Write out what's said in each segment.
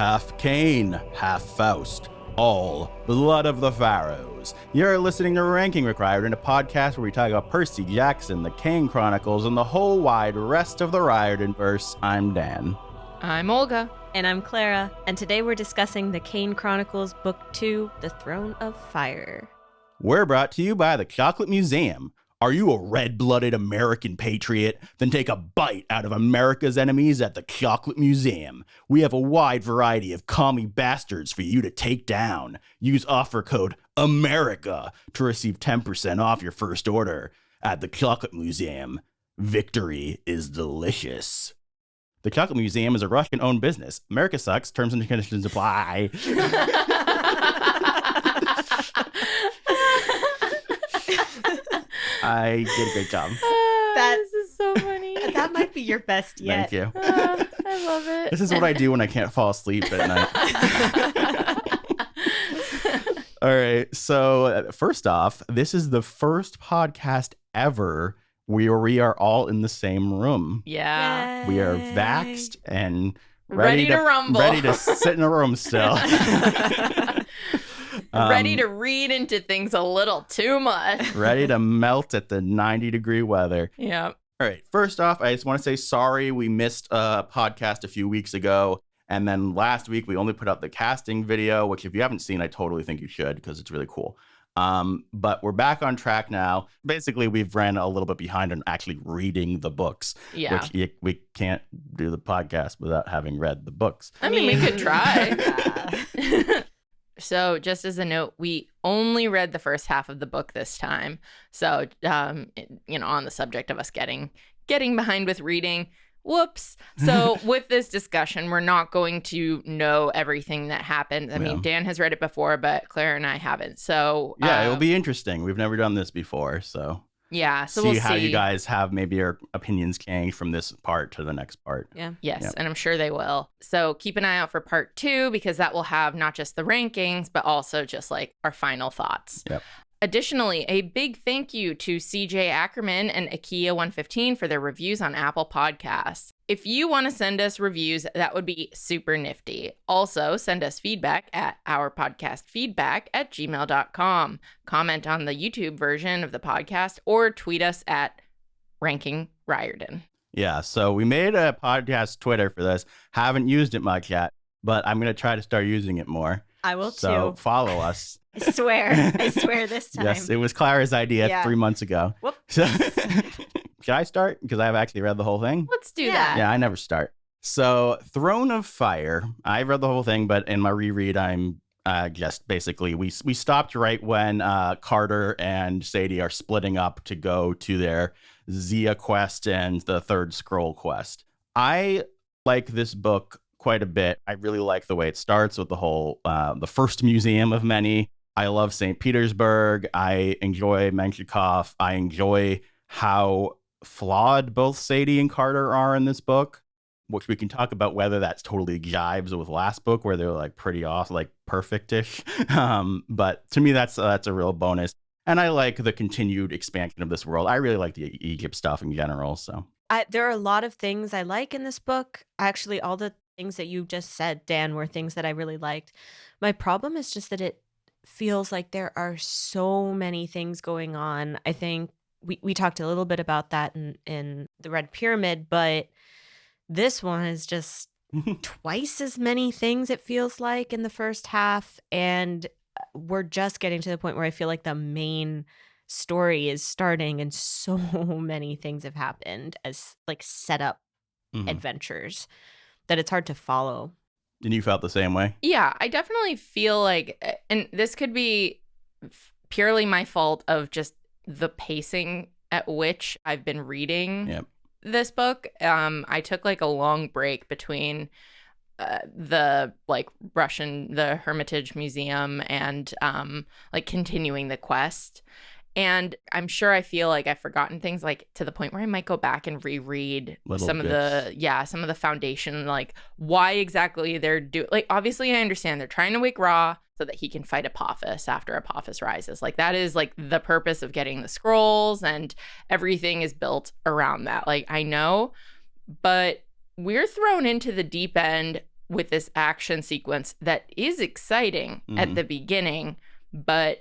half Kane, half Faust, all blood of the Pharaohs. You're listening to Ranking Rick Riordan, a podcast where we talk about Percy Jackson, the Kane Chronicles, and the whole wide rest of the Riordanverse. I'm Dan. I'm Olga. And I'm Clara, and today we're discussing the Kane Chronicles Book 2, The Throne of Fire. We're brought to you by the Chocolate Museum. Are you a red-blooded American patriot? Then take a bite out of America's enemies at the Chocolate Museum. We have a wide variety of commie bastards for you to take down. Use offer code AMERICA to receive 10% off your first order at the Chocolate Museum. Victory is delicious. The Chocolate Museum is a Russian-owned business. America sucks. Terms and conditions apply. I did a great job. This is so funny. That might be your best yet. Thank you. I love it. This is what I do when I can't fall asleep at night. All right. So first off, this is the first podcast ever where we are all in the same room. Yeah. Yay. We are vaxxed and Ready to rumble. Ready to sit in a room still. Ready to read into things a little too much. Ready to melt at the 90-degree weather. Yeah. All right. First off, I just want to say sorry. We missed a podcast a few weeks ago. And then last week, we only put out the casting video, which if you haven't seen, I totally think you should because it's really cool. But we're back on track now. Basically, we've ran a little bit behind on actually reading the books. Yeah. Which we can't do the podcast without having read the books. I mean, we could try. So just as a note, we only read the first half of the book this time. So, on the subject of us getting behind with reading, whoops. So with this discussion, we're not going to know everything that happened. I mean, Dan has read it before, but Clara and I haven't. So yeah, it'll be interesting. We've never done this before, so yeah. So we'll see how you guys have maybe your opinions change from this part to the next part. Yeah. Yes, Yep. and I'm sure they will. So keep an eye out for part 2 because that will have not just the rankings, but also just like our final thoughts. Yep. Additionally, a big thank you to CJ Ackerman and Akia115 for their reviews on Apple Podcasts. If you want to send us reviews, that would be super nifty. Also, send us feedback at ourpodcastfeedback@gmail.com. Comment on the YouTube version of the podcast or tweet us at Ranking Riordan. Yeah, so we made a podcast Twitter for this. Haven't used it much yet, but I'm going to try to start using it more. I will So too. follow us. I swear this time. Yes, it was Clara's idea Yeah. 3 months ago. Whoop. So, should I start? Because I've actually read the whole thing. Let's do Yeah. that. Yeah, I never start. So, Throne of Fire. I read the whole thing, but in my reread, I'm just basically we stopped right when Carter and Sadie are splitting up to go to their Zia quest and the Third Scroll quest. I like this book quite a bit. I really like the way it starts with the whole the first museum of many. I love St. Petersburg. I enjoy Menshikov. I enjoy how flawed both Sadie and Carter are in this book, which we can talk about whether that's totally jives with last book where they're like pretty off, like perfect-ish. But to me, that's a real bonus. And I like the continued expansion of this world. I really like the Egypt stuff in general. So There are a lot of things I like in this book. Actually, all the things that you just said, Dan, were things that I really liked. My problem is just that it feels like there are so many things going on. I think we talked a little bit about that in the Red Pyramid, but this one is just twice as many things, it feels like, in the first half. And we're just getting to the point where I feel like the main story is starting and so many things have happened as like setup adventures that it's hard to follow. And you felt the same way? Yeah, I definitely feel like, and this could be purely my fault of just the pacing at which I've been reading this book. I took like a long break between the like the Hermitage Museum and like continuing the quest. And I'm sure I feel like I've forgotten things, like to the point where I might go back and reread some of the foundation, like why exactly they're doing. Like, obviously, I understand they're trying to wake Ra so that he can fight Apophis after Apophis rises. Like, that is like the purpose of getting the scrolls, and everything is built around that. Like, I know, but we're thrown into the deep end with this action sequence that is exciting at the beginning, but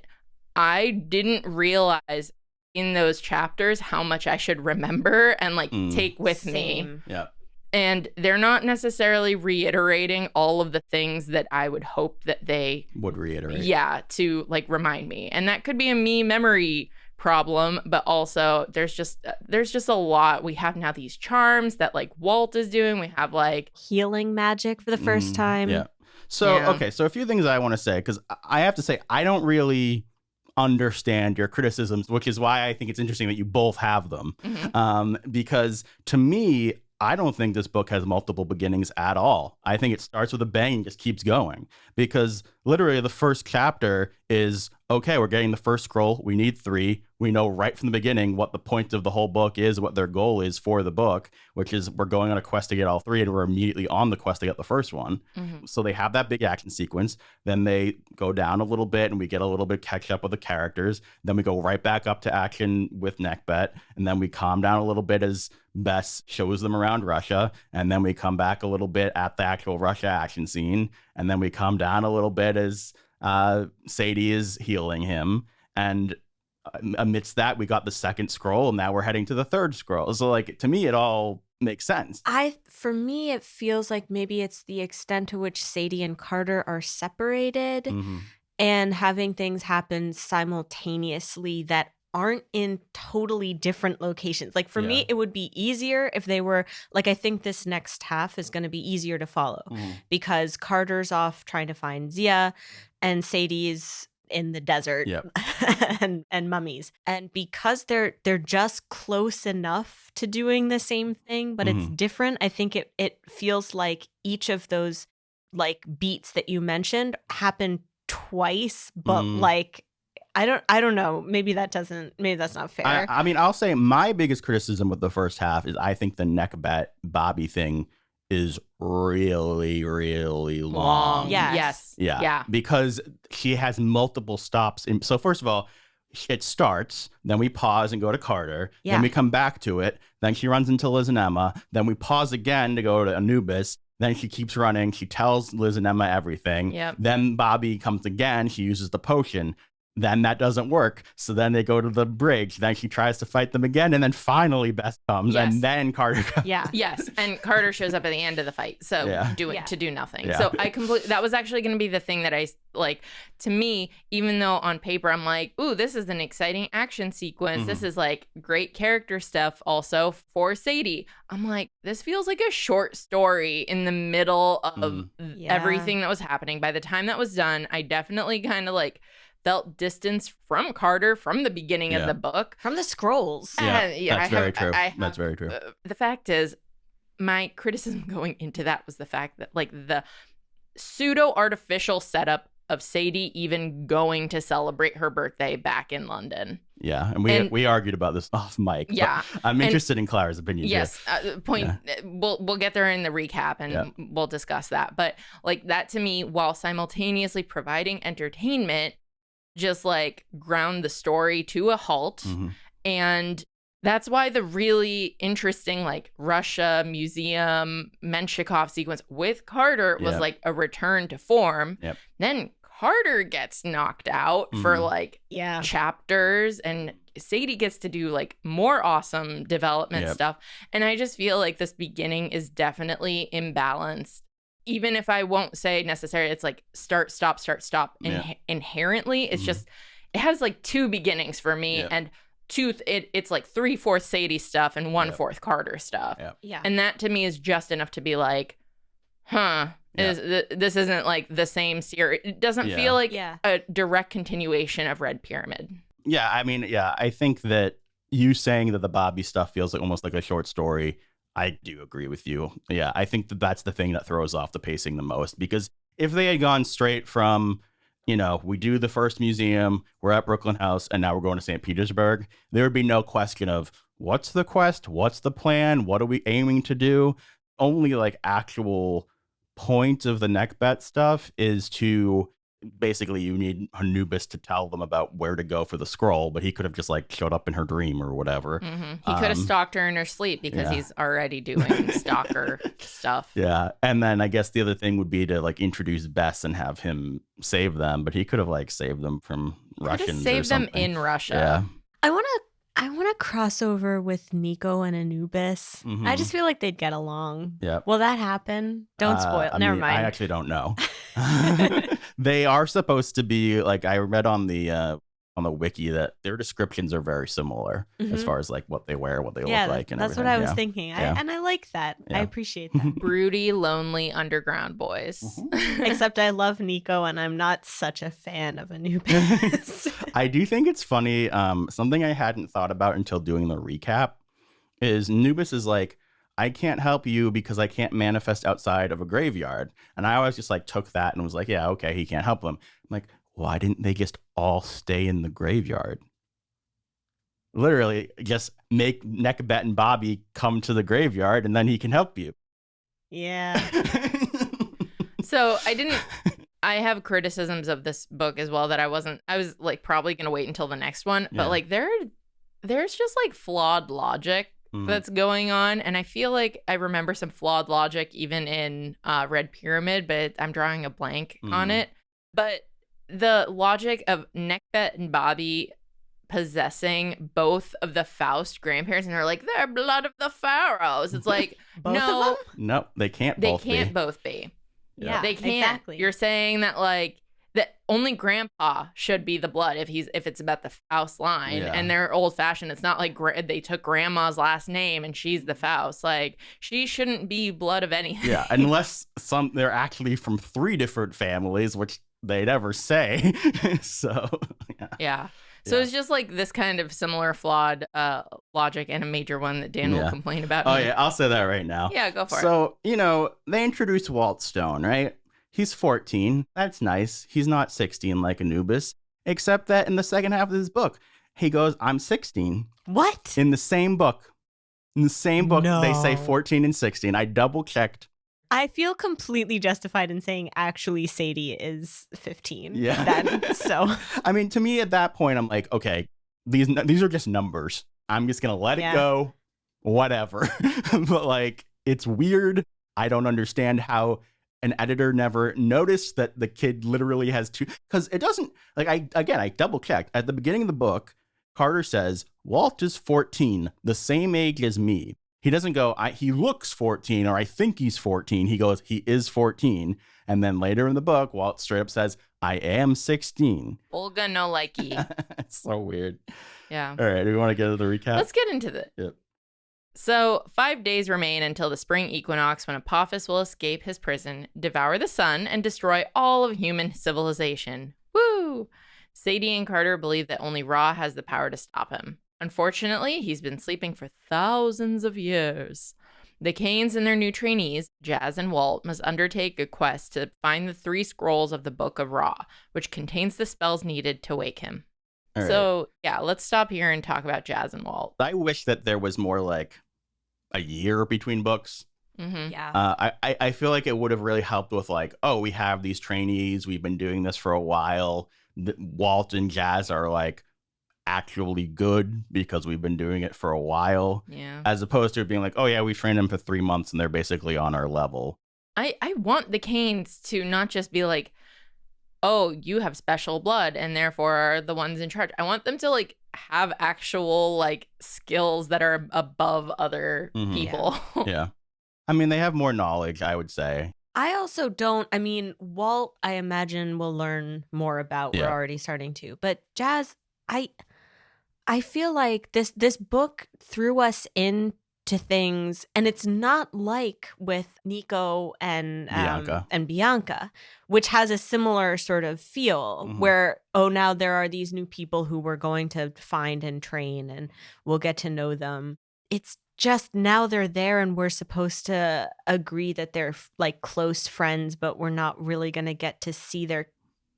I didn't realize in those chapters how much I should remember and like take with me. Yeah. And they're not necessarily reiterating all of the things that I would hope that they would reiterate. Yeah, to like remind me. And that could be a me memory problem, but also there's just a lot. We have now these charms that like Walt is doing. We have like healing magic for the first time. Yeah. So, okay, so a few things I want to say, because I have to say, I don't really understand your criticisms, which is why I think it's interesting that you both have them. Because to me, I don't think this book has multiple beginnings at all. I think it starts with a bang and just keeps going, because literally the first chapter is, okay, we're getting the first scroll. We need 3. We know right from the beginning what the point of the whole book is, what their goal is for the book, which is we're going on a quest to get all 3, and we're immediately on the quest to get the first one. So they have that big action sequence. Then they go down a little bit and we get a little bit catch up with the characters. Then we go right back up to action with Neckbet. And then we calm down a little bit as Bess shows them around Russia. And then we come back a little bit at the actual Russia action scene. And then we come down a little bit as Sadie is healing him. And amidst that, we got the second scroll, and now we're heading to the third scroll. So like, to me, it all makes sense. For me, it feels like maybe it's the extent to which Sadie and Carter are separated and having things happen simultaneously that aren't in totally different locations. Like for me, it would be easier if they were like, I think this next half is going to be easier to follow because Carter's off trying to find Zia and Sadie's in the desert and mummies. And because they're just close enough to doing the same thing, but it's different, I think it feels like each of those like beats that you mentioned happen twice, but like I don't know. Maybe that's not fair. I mean, I'll say my biggest criticism with the first half is I think the Neckbet Bobby thing is really, really long. Yes. Yeah. Because she has multiple stops. So first of all, it starts, then we pause and go to Carter. Then we come back to it. Then she runs into Liz and Emma. Then we pause again to go to Anubis. Then she keeps running. She tells Liz and Emma everything. Then Bobby comes again. She uses the potion. Then that doesn't work. So then they go to the bridge. Then she tries to fight them again. And then finally Bess comes. And then Carter comes. Yes. And Carter shows up at the end of the fight. So to do nothing. So that was actually going to be the thing that I like. To me, even though on paper I'm like, ooh, this is an exciting action sequence. This is like great character stuff also for Sadie. I'm like, this feels like a short story in the middle of everything that was happening. By the time that was done, I definitely kind of like felt distance from Carter from the beginning of the book. From the scrolls. That's very true. That's very true. The fact is, my criticism going into that was the fact that like the pseudo-artificial setup of Sadie even going to celebrate her birthday back in London. Yeah, and we argued about this off mic. Yeah. I'm interested in Clara's opinion. Yes, we'll get there in the recap and we'll discuss that. But like that to me, while simultaneously providing entertainment, just like ground the story to a halt. And that's why the really interesting like Russia museum Menshikov sequence with Carter was like a return to form. Then Carter gets knocked out for like chapters, and Sadie gets to do like more awesome development stuff. And I just feel like this beginning is definitely imbalanced. Even if I won't say necessarily it's like start, stop. Inherently, it's just, it has like 2 beginnings for me. And it's like 3/4 Sadie stuff and 1/4 Carter stuff. And that to me is just enough to be like, this isn't like the same series. It doesn't feel like a direct continuation of Red Pyramid. Yeah, I mean, I think that you saying that the Bobby stuff feels like almost like a short story, I do agree with you. Yeah, I think that's the thing that throws off the pacing the most, because if they had gone straight from, we do the first museum, we're at Brooklyn House, and now we're going to St. Petersburg, there would be no question of what's the quest, what's the plan, what are we aiming to do? Only like actual point of the Neckbet stuff is to basically you need Anubis to tell them about where to go for the scroll, but he could have just like showed up in her dream or whatever. Mm-hmm. He could have stalked her in her sleep because he's already doing stalker stuff. Yeah. And then I guess the other thing would be to like introduce Bess and have him save them, but he could have like saved them from Russians. Saved them in Russia. Yeah. I want to cross over with Nico and Anubis. Mm-hmm. I just feel like they'd get along. Yeah. Will that happen? Don't spoil. Never mind. I actually don't know. They are supposed to be like, I read on the wiki that their descriptions are very similar as far as like what they wear, what they look like, and that's everything. what I was thinking. And I like that. Yeah. I appreciate that. Broody, lonely underground boys. Except I love Nico, and I'm not such a fan of Anubis. I do think it's funny. Something I hadn't thought about until doing the recap is Anubis is like, I can't help you because I can't manifest outside of a graveyard. And I always just like took that and was like, yeah, okay, he can't help them. I'm like, why didn't they just all stay in the graveyard? Literally, just make Nekabet and Bobby come to the graveyard and then he can help you. Yeah. So I have criticisms of this book as well that I was like probably going to wait until the next one. But like there's just like flawed logic that's going on. And I feel like I remember some flawed logic even in Red Pyramid, but I'm drawing a blank on it. But the logic of Nekabet and Bobby possessing both of the Faust grandparents, and they're like, they're blood of the pharaohs. It's like, no, they can't both be. Yeah, they can't. Exactly. You're saying that like that only grandpa should be the blood if it's about the Faust line, and they're old fashioned. It's not like they took grandma's last name and she's the Faust. Like she shouldn't be blood of anything. Yeah, unless they're actually from 3 different families, which they never say. So it's just like this kind of similar flawed logic, and a major one that Dan will complain about. Oh yeah, I'll say that right now. Yeah, go for it. So, they introduced Walt Stone, right? He's 14. That's nice. He's not 16 like Anubis, except that in the second half of this book, he goes, I'm 16. What? In the same book. In the same book, No. They say 14 and 16. I double checked. I feel completely justified in saying actually Sadie is 15. Yeah. So I mean, to me at that point, I'm like, okay, these are just numbers. I'm just going to let it go. Whatever. But like, it's weird. I don't understand how an editor never noticed that the kid literally has 2, because it doesn't, like, I double checked. At the beginning of the book, Carter says, Walt is 14, the same age as me. He doesn't go, he looks 14, or I think he's 14. He goes, he is 14. And then later in the book, Walt straight up says, I am 16. Olga no likey. It's so weird. Yeah. All right, do we want to get to the recap? Let's get into it. Yep. So 5 days remain until the spring equinox, when Apophis will escape his prison, devour the sun, and destroy all of human civilization. Woo! Sadie and Carter believe that only Ra has the power to stop him. Unfortunately, he's been sleeping for thousands of years. The Kanes and their new trainees, Jazz and Walt, must undertake a quest to find the 3 scrolls of the Book of Ra, which contains the spells needed to wake him. All so, let's stop here and talk about Jazz and Walt. I wish that there was more like a year between books. Mm-hmm. Yeah. I feel like it would have really helped with like, oh, we have these trainees. We've been doing this for a while. Walt and Jazz are like actually good because we've been doing it for a while. Yeah. As opposed to being like, oh yeah, we trained them for 3 months and they're basically on our level. I want the Kanes to not just be like, oh, you have special blood and therefore are the ones in charge. I want them to like have actual like skills that are above other people. Yeah. I mean, they have more knowledge, I would say. I also Walt, I imagine, will learn more about. We're already starting to. But Jazz, I feel like this book threw us into things, and it's not like with Nico and Bianca, which has a similar sort of feel where, now there are these new people who we're going to find and train, and we'll get to know them. It's just now they're there and we're supposed to agree that they're like close friends, but we're not really going to get to see their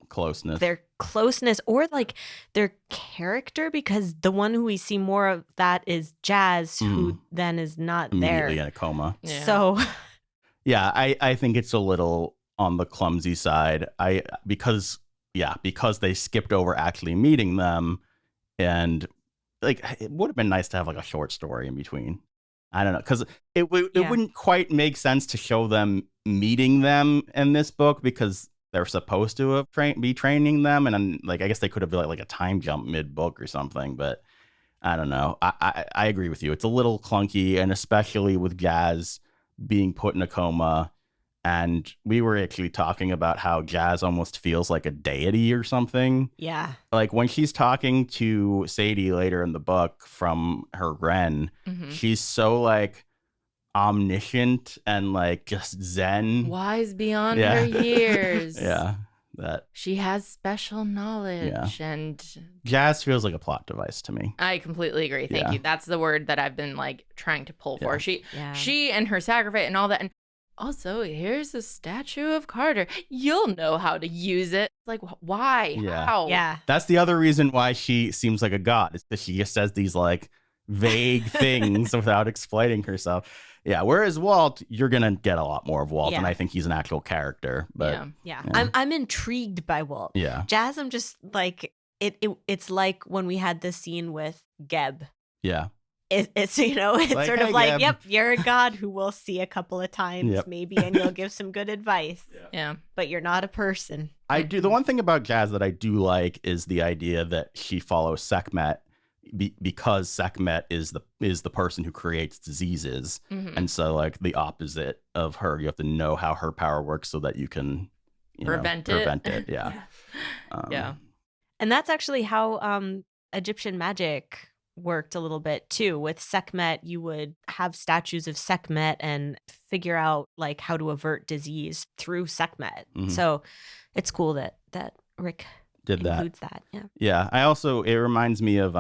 closeness or like their character, because the one who we see more of that is Jazz, who then is not there. Immediately in a coma. Yeah. So yeah, I think it's a little on the clumsy side. Because because they skipped over actually meeting them, and like it would have been nice to have like a short story in between. I don't know, because it wouldn't quite make sense to show them meeting them in this book because they're supposed to have be training them, and then, like, I guess they could have been like a time jump mid book or something, but I don't know. I agree with you. It's a little clunky, and especially with Jazz being put in a coma. And we were actually talking about how Jazz almost feels like a deity or something. Yeah. Like when she's talking to Sadie later in the book from her Ren, she's so like omniscient and like just zen. Wise beyond her years. Yeah. That she has special knowledge, and Jazz feels like a plot device to me. I completely agree. Thank you. That's the word that I've been like trying to pull for. She and her sacrifice and all that. And also, here's a statue of Carter. You'll know how to use it. Like, why? Yeah. How? Yeah. That's the other reason why she seems like a god. Is that she just says these like vague things without explaining herself. Yeah, whereas Walt, you're gonna get a lot more of Walt, and I think he's an actual character. But I'm intrigued by Walt. Yeah, Jazz, I'm just like it's like when we had this scene with Geb. Yeah, it's it's like, sort of like, Geb. Yep, you're a god who we'll see a couple of times maybe, and you'll give some good advice. Yeah, but you're not a person. I do. The one thing about Jazz that I do like is the idea that she follows Sekhmet. Because Sekhmet is the person who creates diseases, and so like the opposite of her, you have to know how her power works so that you can prevent it. Yeah, yeah. And that's actually how Egyptian magic worked a little bit too. With Sekhmet, you would have statues of Sekhmet and figure out like how to avert disease through Sekhmet. So it's cool that Rick did includes that. Yeah. I also, it reminds me of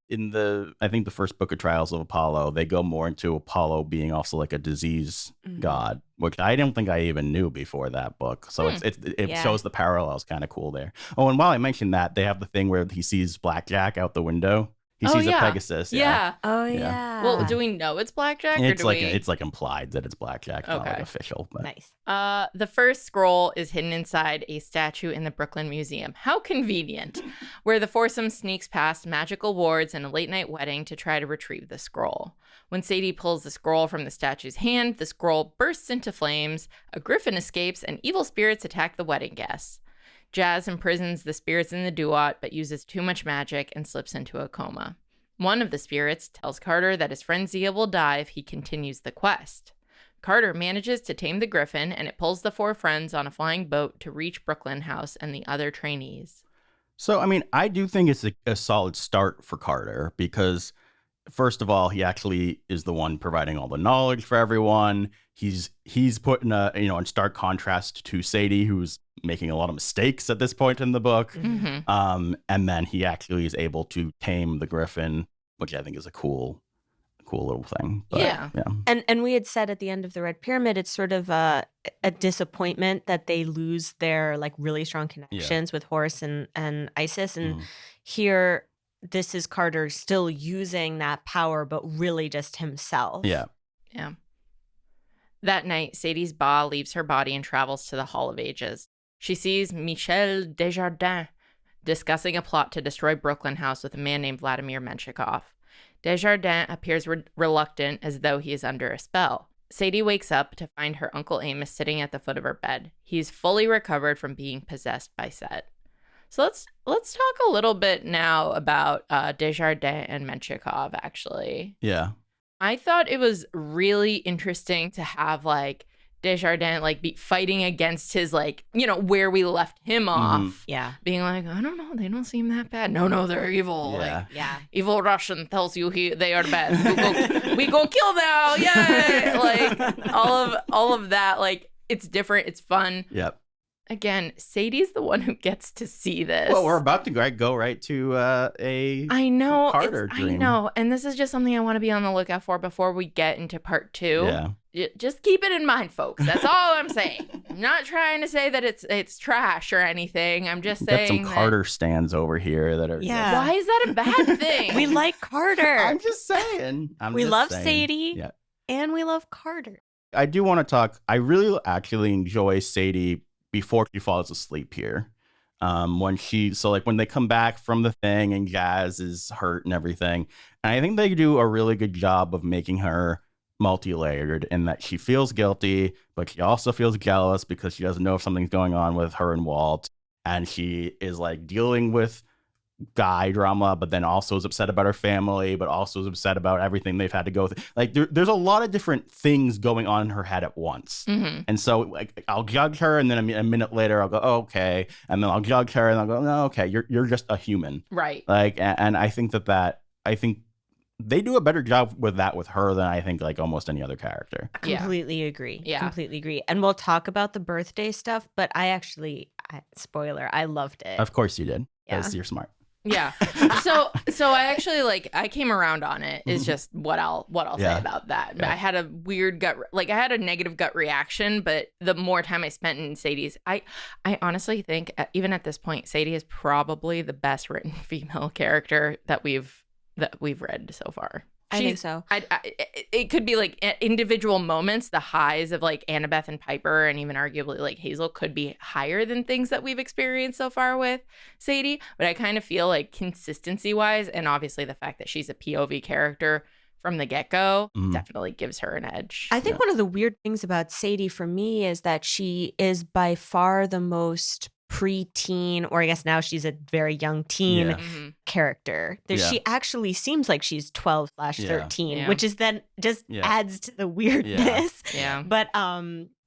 in I think the first book of Trials of Apollo, they go more into Apollo being also like a disease god, which I don't think I even knew before that book. So it shows the parallels. Kind of cool there. Oh, and while I mentioned that, they have the thing where he sees Blackjack out the window. He sees a Pegasus. Yeah. Oh, yeah. Well, do we know it's Blackjack? It's it's like implied that it's Blackjack, not like official. But. Nice. The first scroll is hidden inside a statue in the Brooklyn Museum. How convenient. Where the foursome sneaks past magical wards and a late-night wedding to try to retrieve the scroll. When Sadie pulls the scroll from the statue's hand, the scroll bursts into flames, a griffin escapes, and evil spirits attack the wedding guests. Jazz imprisons the spirits in the duat, but uses too much magic and slips into a coma. One of the spirits tells Carter that his friend Zia will die if he continues the quest. Carter manages to tame the griffin, and it pulls the four friends on a flying boat to reach Brooklyn House and the other trainees. So, I mean, I do think it's a solid start for Carter because, first of all, he actually is the one providing all the knowledge for everyone. He's put in in stark contrast to Sadie, who's making a lot of mistakes at this point in the book. And then he actually is able to tame the griffin, which I think is a cool little thing. But, yeah. And we had said at the end of the Red Pyramid, it's sort of a disappointment that they lose their like really strong connections with Horus and Isis. And here, this is Carter still using that power, but really just himself. Yeah. That night, Sadie's Ba leaves her body and travels to the Hall of Ages. She sees Michel Desjardins discussing a plot to destroy Brooklyn House with a man named Vladimir Menshikov. Desjardins appears reluctant, as though he is under a spell. Sadie wakes up to find her Uncle Amos sitting at the foot of her bed. He's fully recovered from being possessed by Set. So let's talk a little bit now about Desjardins and Menshikov, actually. Yeah. I thought it was really interesting to have like Desjardins like be fighting against his like, where we left him off. Yeah. Being like, I don't know, they don't seem that bad. No, they're evil. Yeah. Like, evil Russian tells you they are bad. We go kill now. Yay! Like all of that, like it's different, it's fun. Yep. Again, Sadie's the one who gets to see this. Well, we're about to go right to I know, Carter dream. I know, and this is just something I want to be on the lookout for before we get into part 2. Yeah. Just keep it in mind, folks. That's all I'm saying. I'm not trying to say that it's trash or anything. I'm just saying got some Carter stands over here that are. Yeah. Why is that a bad thing? We like Carter. I'm just saying. We love Sadie. Yeah. And we love Carter. I do want to talk. I really actually enjoy Sadie before she falls asleep here. when they come back from the thing and Jazz is hurt and everything. And I think they do a really good job of making her multi-layered in that she feels guilty, but she also feels jealous because she doesn't know if something's going on with her and Walt. And she is like dealing with guy drama, but then also is upset about her family, but also is upset about everything they've had to go through. Like there's a lot of different things going on in her head at once. And so like I'll judge her, and then a minute later I'll go, oh, okay, and then I'll judge her, and I'll go, no, okay, you're just a human, right? Like, and I think I think they do a better job with that with her than I think like almost any other character. Completely agree. Yeah. Completely agree. And we'll talk about the birthday stuff, but spoiler, I loved it. Of course you did, because you're smart. Yeah. So I actually I came around on it is just what I'll say about that. Yeah. I had a weird I had a negative gut reaction, but the more time I spent in Sadie's, I honestly think even at this point, Sadie is probably the best written female character that we've read so far. I think so. It could be like individual moments, the highs of like Annabeth and Piper, and even arguably like Hazel could be higher than things that we've experienced so far with Sadie. But I kind of feel like consistency wise, and obviously the fact that she's a POV character from the get-go definitely gives her an edge. I think one of the weird things about Sadie for me is that she is by far the most preteen, or I guess now she's a very young teen character. She actually seems like she's 12/13, which is then just adds to the weirdness. Yeah. But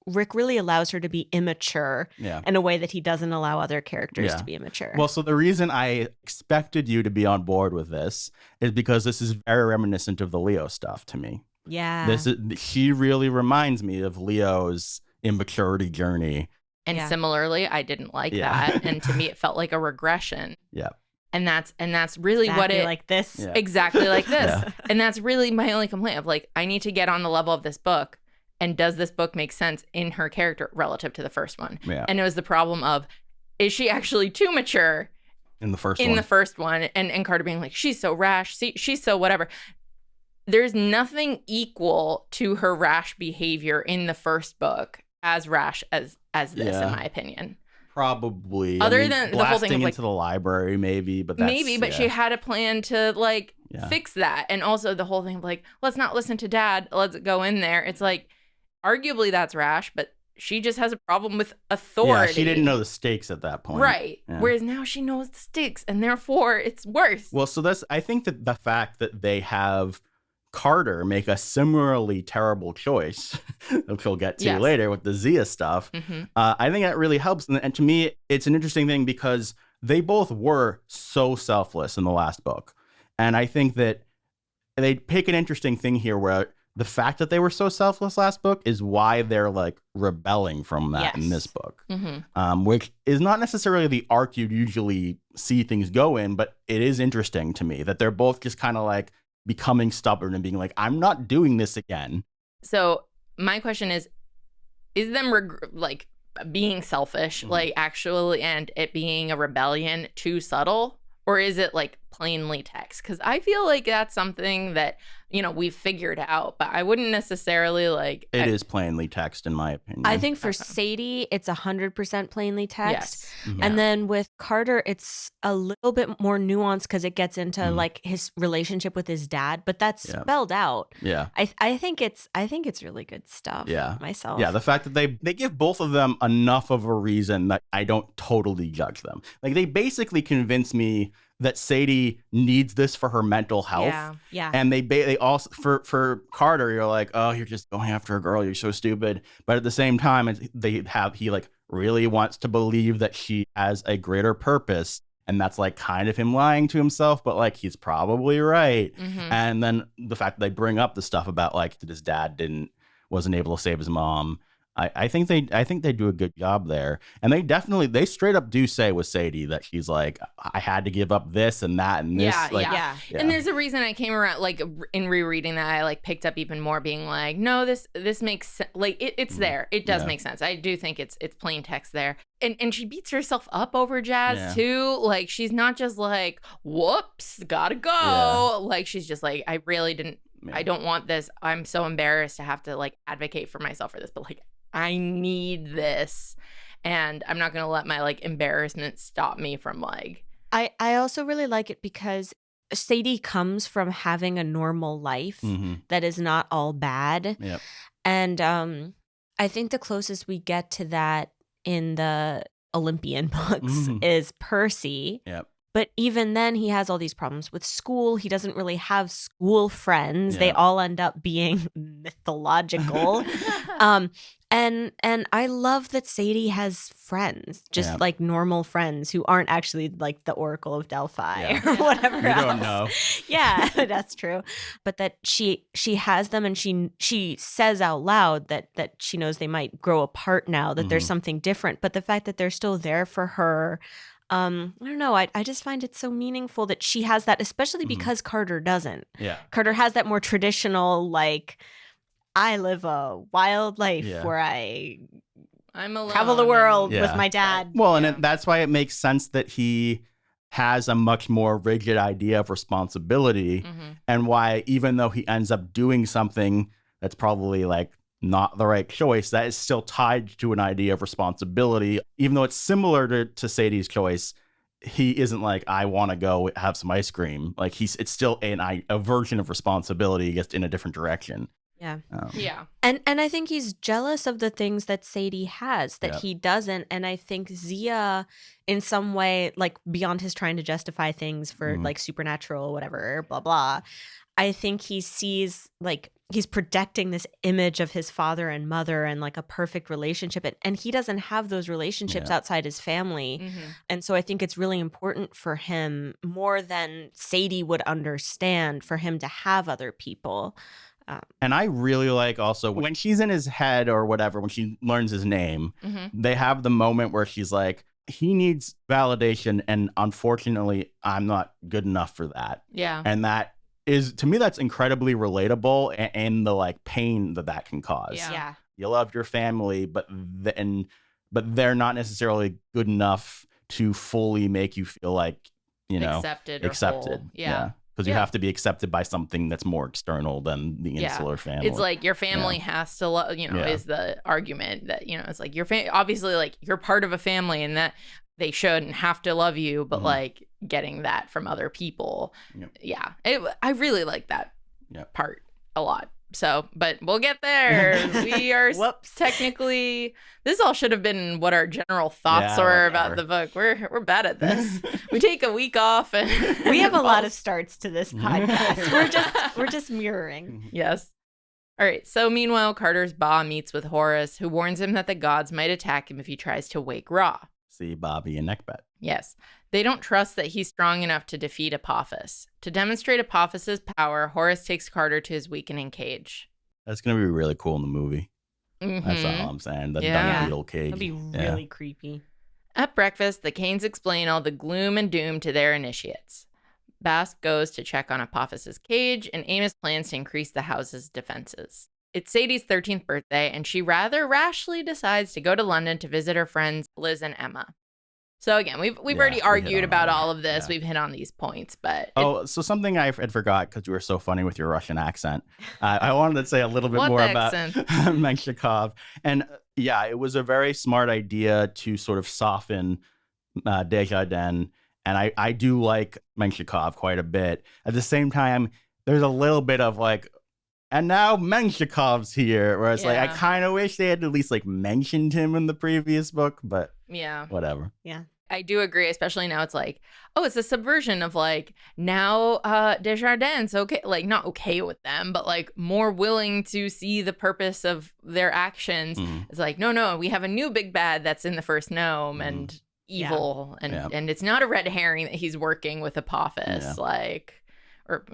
Rick really allows her to be immature in a way that he doesn't allow other characters to be immature. Well, so the reason I expected you to be on board with this is because this is very reminiscent of the Leo stuff to me. Yeah. She really reminds me of Leo's immaturity journey. And similarly, I didn't like that. And to me, it felt like a regression. Yeah. And that's really exactly what it like this. Yeah. Exactly like this. And that's really my only complaint of like, I need to get on the level of this book. And does this book make sense in her character relative to the first one? Yeah. And it was the problem of, is she actually too mature in the first one? And Carter being like, she's so rash. She's so whatever. There's nothing equal to her rash behavior in the first book as rash as this, in my opinion. Probably. Other than the whole thing of like, into the library, maybe, but she had a plan to like fix that. And also the whole thing of like, let's not listen to Dad. Let's go in there. It's like, arguably that's rash, but she just has a problem with authority. Yeah, she didn't know the stakes at that point. Right. Yeah. Whereas now she knows the stakes, and therefore it's worse. Well, so I think that the fact that they have Carter make a similarly terrible choice, which we'll get to later with the Zia stuff, I think that really helps. And to me, it's an interesting thing because they both were so selfless in the last book. And I think that they pick an interesting thing here where the fact that they were so selfless last book is why they're like rebelling from that in this book, which is not necessarily the arc you'd usually see things go in, but it is interesting to me that they're both just kind of like becoming stubborn and being like, I'm not doing this again. So my question is them like being selfish, like actually, and it being a rebellion too subtle? Or is it like plainly text? Because I feel like that's something that, we've figured out, but I wouldn't necessarily like. It is plainly text, in my opinion. I think for Sadie, it's 100% plainly text. Yes. And then with Carter, it's a little bit more nuanced because it gets into like his relationship with his dad, but that's spelled out. Yeah. I think it's really good stuff. Myself. Yeah. The fact that they give both of them enough of a reason that I don't totally judge them. Like they basically convince me that Sadie needs this for her mental health. Yeah. And they also, for Carter, you're like, oh, you're just going after a girl. You're so stupid. But at the same time, he like really wants to believe that she has a greater purpose. And that's like kind of him lying to himself, but like he's probably right. And then the fact that they bring up the stuff about like that his dad wasn't able to save his mom. I think they do a good job there. And they straight up do say with Sadie that she's like, I had to give up this and that and this. Yeah. And there's a reason I came around, like in rereading that, I like picked up even more being like, no, this makes sense. Like it's there. It does make sense. I do think it's plain text there. And she beats herself up over Jazz too. Like she's not just like, whoops, gotta go. Yeah. Like she's just like, I really didn't, I don't want this. I'm so embarrassed to have to like advocate for myself for this, but like, I need this. and I'm not going to let my like embarrassment stop me from like. I also really like it because Sadie comes from having a normal life that is not all bad. Yep. And I think the closest we get to that in the Olympian books is Percy. Yep. But even then, he has all these problems with school. He doesn't really have school friends. Yeah. They all end up being mythological. And I love that Sadie has friends, just like normal friends who aren't actually like the Oracle of Delphi or whatever You else. don't know. Yeah, that's true. But that she has them, and she says out loud that she knows they might grow apart now, that there's something different. But the fact that they're still there for her, I don't know. I just find it so meaningful that she has that, especially because Carter doesn't. Yeah. Carter has that more traditional, like, I live a wild life where I'm alone. Travel the world with my dad. Well, and that's why it makes sense that he has a much more rigid idea of responsibility, and why even though he ends up doing something that's probably like not the right choice, that is still tied to an idea of responsibility. Even though it's similar to Sadie's choice, he isn't like, I want to go have some ice cream. Like it's still a version of responsibility, just in a different direction. Yeah. Yeah. And I think he's jealous of the things that Sadie has that he doesn't. And I think Zia, in some way, like beyond his trying to justify things for like supernatural, whatever, blah, blah, I think he sees like he's projecting this image of his father and mother and like a perfect relationship. And he doesn't have those relationships outside his family. And so I think it's really important for him, more than Sadie would understand, for him to have other people. And I really like also when she's in his head or whatever, when she learns his name, they have the moment where she's like, he needs validation. And unfortunately, I'm not good enough for that. Yeah. And that is, to me, that's incredibly relatable, and the like pain that can cause. Yeah. You love your family, but they're not necessarily good enough to fully make you feel like, you know, accepted. Whole. Yeah. Because you have to be accepted by something that's more external than the insular family. It's like your family has to love, is the argument that, it's like your obviously like you're part of a family and that they should and have to love you, but like getting that from other people. Yeah. I really like that part a lot. So, but we'll get there. We are technically, this all should have been what our general thoughts were about the book. We're bad at this. We take a week off and we have a lot of starts to this podcast. We're just mirroring. Yes. All right. So meanwhile, Carter's Ba meets with Horus, who warns him that the gods might attack him if he tries to wake Ra. See Bobby and Neckbet. Yes. They don't trust that he's strong enough to defeat Apophis. To demonstrate Apophis' power, Horus takes Carter to his weakening cage. That's going to be really cool in the movie. That's all I'm saying. The dung beetle cage. That'd be really creepy. At breakfast, the Kanes explain all the gloom and doom to their initiates. Bast goes to check on Apophis' cage, and Amos plans to increase the house's defenses. It's Sadie's 13th birthday, and she rather rashly decides to go to London to visit her friends Liz and Emma. So again, we've already argued about all of this. We've hit on these points, but so something I had forgot because you were so funny with your Russian accent. I wanted to say a little bit more about Menshikov, and it was a very smart idea to sort of soften Desjardins, and I do like Menshikov quite a bit. At the same time, there's a little bit of like, and now Menshikov's here, where it's like I kind of wish they had at least like mentioned him in the previous book, but whatever. Yeah. I do agree, especially now it's like, oh, it's a subversion of like now Desjardins okay, like not okay with them, but like more willing to see the purpose of their actions. It's like, no, we have a new big bad that's in the first gnome and evil, and it's not a red herring that he's working with Apophis, like, or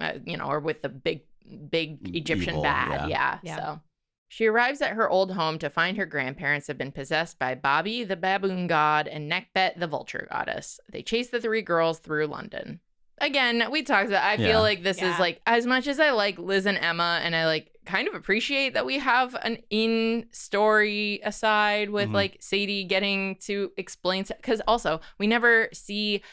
or with the big Egyptian evil, bad. So she arrives at her old home to find her grandparents have been possessed by Bobby, the baboon god, and Neckbet, the vulture goddess. They chase the three girls through London. Again, we talked about, I feel like this is like, as much as I like Liz and Emma, and I like kind of appreciate that we have an in-story aside with like Sadie getting to explain, because also we never see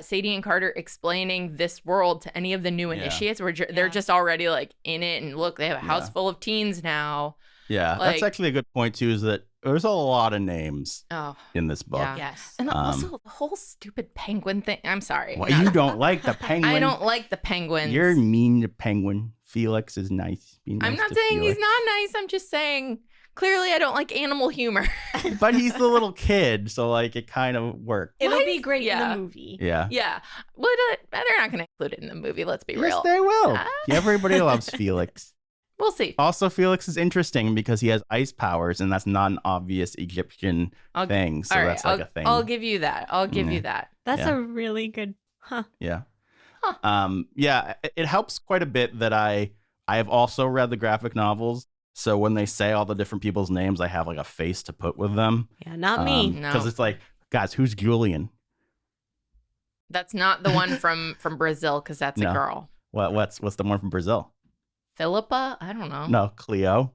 Sadie and Carter explaining this world to any of the new initiates, where they're just already like in it, and look, they have a house full of teens now. Yeah, like, that's actually a good point too, is that there's a lot of names Oh, in this book. yeah. Yes. And also the whole stupid penguin thing. I'm sorry. Well, you don't like the penguin. I don't like the penguins. You're mean to penguin. Felix is nice. Be nice I'm not to saying Felix. he's not nice. I'm just saying clearly I don't like animal humor. But he's the little kid, so like it kind of worked. It'll be great in Yeah. the movie. Yeah. Yeah. Well, they're not going to include it in the movie. Let's be Yes, real. they will. Ah. Everybody loves Felix. We'll see. Also, Felix is interesting because he has ice powers, and that's not an obvious Egyptian thing. So all right, that's like a thing. I'll give you that. I'll give you that. That's Yeah. a really good. Yeah. Huh. Yeah, it helps quite a bit that I have also read the graphic novels. So when they say all the different people's names, I have like a face to put with them. Yeah, not me. No. Because it's like, guys, who's Julian? That's not the one from Brazil because that's No. a girl. What's the one from Brazil? Philippa? I don't know. No, Cleo.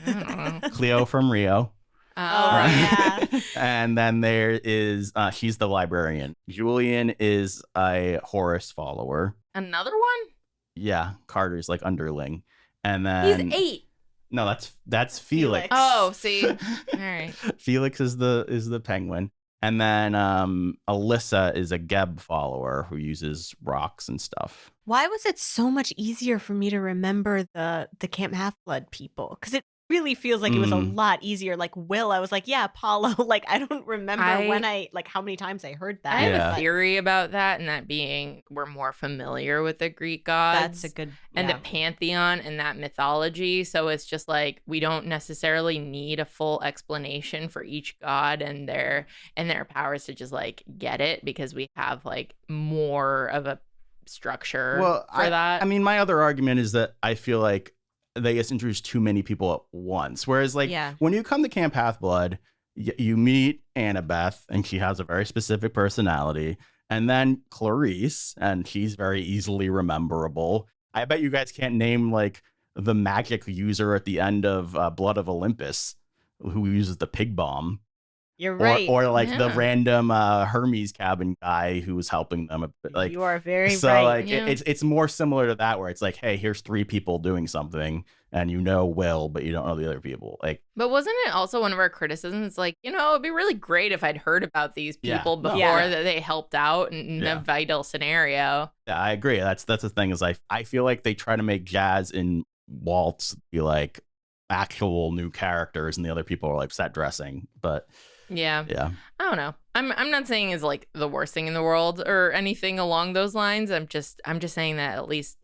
I don't know. Cleo from Rio. Oh, Right. yeah. And then there is, she's the librarian. Julian is a Horus follower. Another one? Yeah, Carter's like underling. And then He's 8. No, that's Felix. Felix. Oh, see. All right. Felix is the penguin. And then Alyssa is a Geb follower who uses rocks and stuff. Why was it so much easier for me to remember the Camp Half-Blood people? Because it really feels like it was a lot easier. Like Will, I was like, yeah, Apollo. Like I don't remember how many times I heard that. I have Yeah. a theory about that, and that being we're more familiar with the Greek gods. That's a good and the pantheon and that mythology. So it's just like we don't necessarily need a full explanation for each god and their powers to just like get it because we have like more of a structure for that. I mean, my other argument is that I feel like they just introduced too many people at once. Whereas like when you come to Camp Half-Blood, you meet Annabeth and she has a very specific personality. And then Clarice, and she's very easily rememberable. I bet you guys can't name like the magic user at the end of Blood of Olympus who uses the pig bomb. You're right. Or like the random Hermes cabin guy who was helping them. Like you are very so right. like it's more similar to that where it's like, hey, here's 3 people doing something and you know Will, but you don't know the other people. Like, but wasn't it also one of our criticisms? Like, it'd be really great if I'd heard about these people before that they helped out in a vital scenario. Yeah, I agree. That's the thing is I feel like they try to make Jazz and Waltz be like actual new characters and the other people are like set dressing, but yeah I don't know. I'm not saying it's like the worst thing in the world or anything along those lines. I'm just saying that at least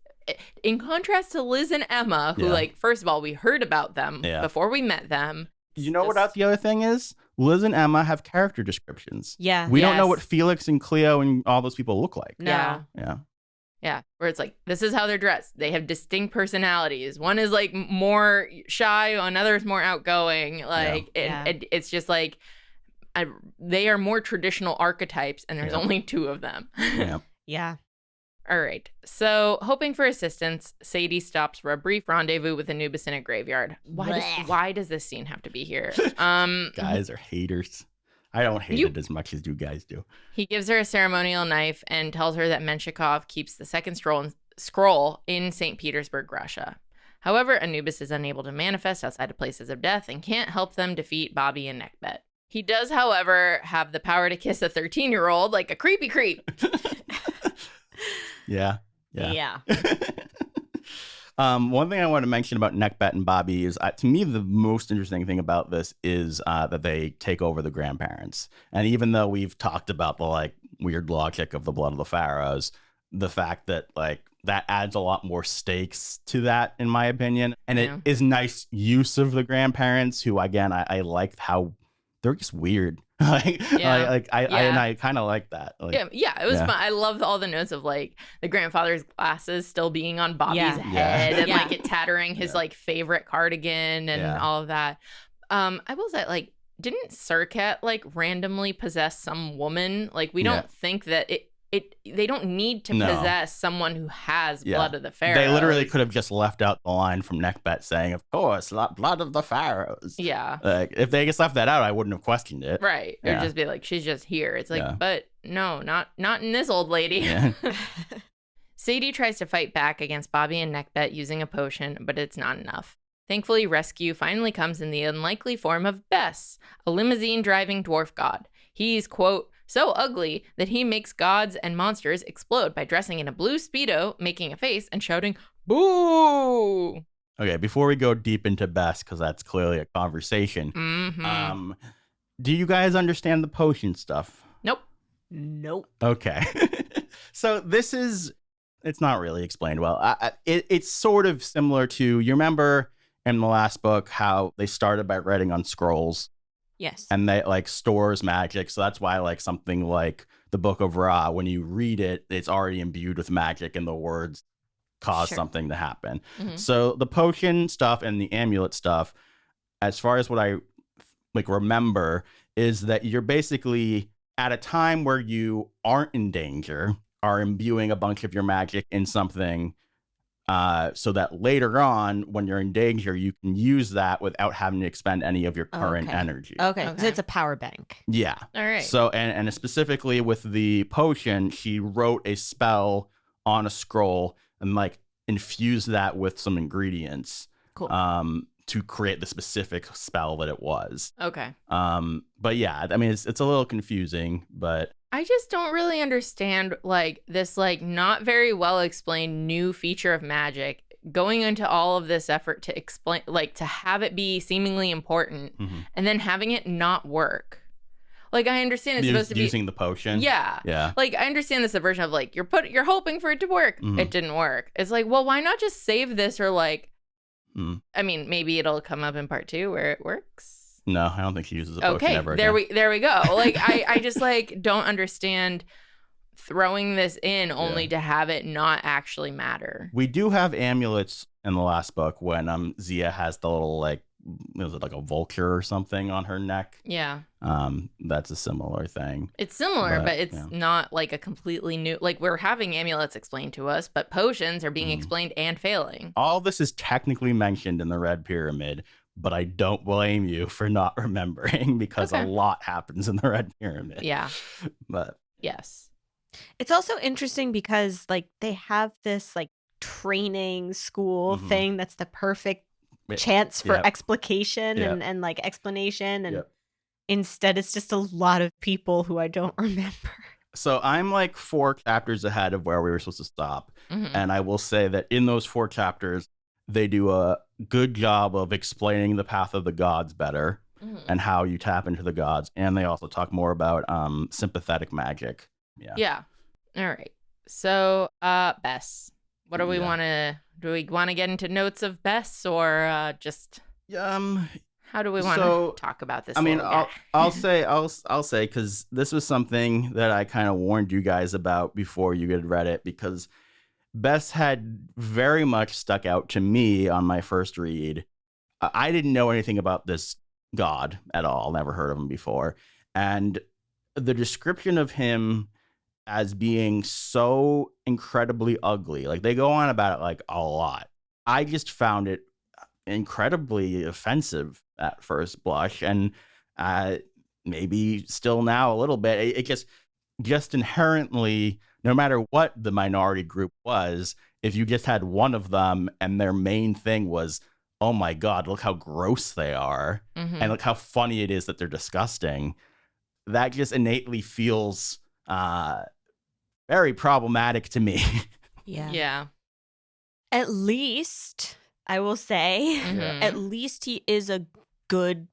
in contrast to Liz and Emma, who like first of all we heard about them before we met them. You know what the other thing is? Liz and Emma have character descriptions. Yeah. We don't know what Felix and Cleo and all those people look like. No. Yeah, where it's like, this is how they're dressed. They have distinct personalities. One is like more shy, another is more outgoing. Like, it's just like, they are more traditional archetypes, and there's only 2 of them. Yeah. All right. So, hoping for assistance, Sadie stops for a brief rendezvous with Anubis in a graveyard. Why does this scene have to be here? Guys are haters. I don't hate it as much as you guys do. He gives her a ceremonial knife and tells her that Menshikov keeps the second scroll in St. Petersburg, Russia. However, Anubis is unable to manifest outside of places of death and can't help them defeat Bobby and Nekbet. He does, however, have the power to kiss a 13-year-old like a creepy creep. Yeah. One thing I want to mention about Nekbet and Bobby is, to me, the most interesting thing about this is that they take over the grandparents. And even though we've talked about the like weird logic of the Blood of the Pharaohs, the fact that like that adds a lot more stakes to that, in my opinion. And it is nice use of the grandparents, who again I like how they're just weird. I kind of like that. Like, it was fun. I love all the notes of like the grandfather's glasses still being on Bobby's head and like it tattering his like favorite cardigan and all of that. I will say, like, didn't Surkat like randomly possess some woman? Like, we don't think that they don't need to possess someone who has blood of the pharaohs. They literally could have just left out the line from Nekbet saying, "Of course, blood of the pharaohs." Yeah. Like, if they just left that out, I wouldn't have questioned it. Right. It'd just be like, she's just here. It's like, but no, not in this old lady. Yeah. Sadie tries to fight back against Bobby and Nekbet using a potion, but it's not enough. Thankfully, rescue finally comes in the unlikely form of Bess, a limousine-driving dwarf god. He's, quote, so ugly that he makes gods and monsters explode by dressing in a blue Speedo, making a face, and shouting, boo! Okay, before we go deep into Bess, because that's clearly a conversation, do you guys understand the potion stuff? Nope. Okay. So it's not really explained well. It's sort of similar to, you remember in the last book how they started by writing on scrolls? Yes. And they like stores magic. So that's why like something like the Book of Ra, when you read it, it's already imbued with magic and the words cause something to happen. Mm-hmm. So the potion stuff and the amulet stuff, as far as what I like remember, is that you're basically at a time where you aren't in danger, are imbuing a bunch of your magic in something so that later on, when you're in danger, you can use that without having to expend any of your current energy. Okay, so it's a power bank. Yeah. All right. So, and specifically with the potion, she wrote a spell on a scroll and like infused that with some ingredients. Cool. To create the specific spell that it was. Okay. But yeah, I mean, it's a little confusing, but I just don't really understand like this like not very well explained new feature of magic going into all of this effort to explain, like to have it be seemingly important and then having it not work. Like I understand it's supposed to be using the potion. Yeah. Like I understand the subversion of like you're hoping for it to work. It didn't work. It's like, well, why not just save this or like I mean, maybe it'll come up in part 2 where it works. No, I don't think she uses a potion ever again. There we go. Like I just like don't understand throwing this in only to have it not actually matter. We do have amulets in the last book when Zia has the little like, was it like a vulture or something on her neck? Yeah. That's a similar thing. It's similar, but it's not like a completely new, like we're having amulets explained to us, but potions are being explained and failing. All this is technically mentioned in the Red Pyramid, but I don't blame you for not remembering because a lot happens in the Red Pyramid. Yeah. But yes. It's also interesting because like they have this like training school thing that's the perfect chance for explication and like explanation, and instead it's just a lot of people who I don't remember. So I'm like 4 chapters ahead of where we were supposed to stop, and I will say that in those 4 chapters they do a good job of explaining the path of the gods better and how you tap into the gods, and they also talk more about sympathetic magic. Yeah. All right. So Bess, what do we want to get into notes of Bess, or just how do we want to talk about this? I mean, I'll say because this was something that I kind of warned you guys about before you had read it, because Bess had very much stuck out to me on my first read. I didn't know anything about this god at all, never heard of him before, and the description of him as being so incredibly ugly, like they go on about it like a lot. I just found it incredibly offensive at first blush, and maybe still now a little bit. It just inherently, no matter what the minority group was, if you just had one of them and their main thing was, oh my God, look how gross they are, and look how funny it is that they're disgusting, that just innately feels very problematic to me. Yeah. At least, I will say, at least he is a good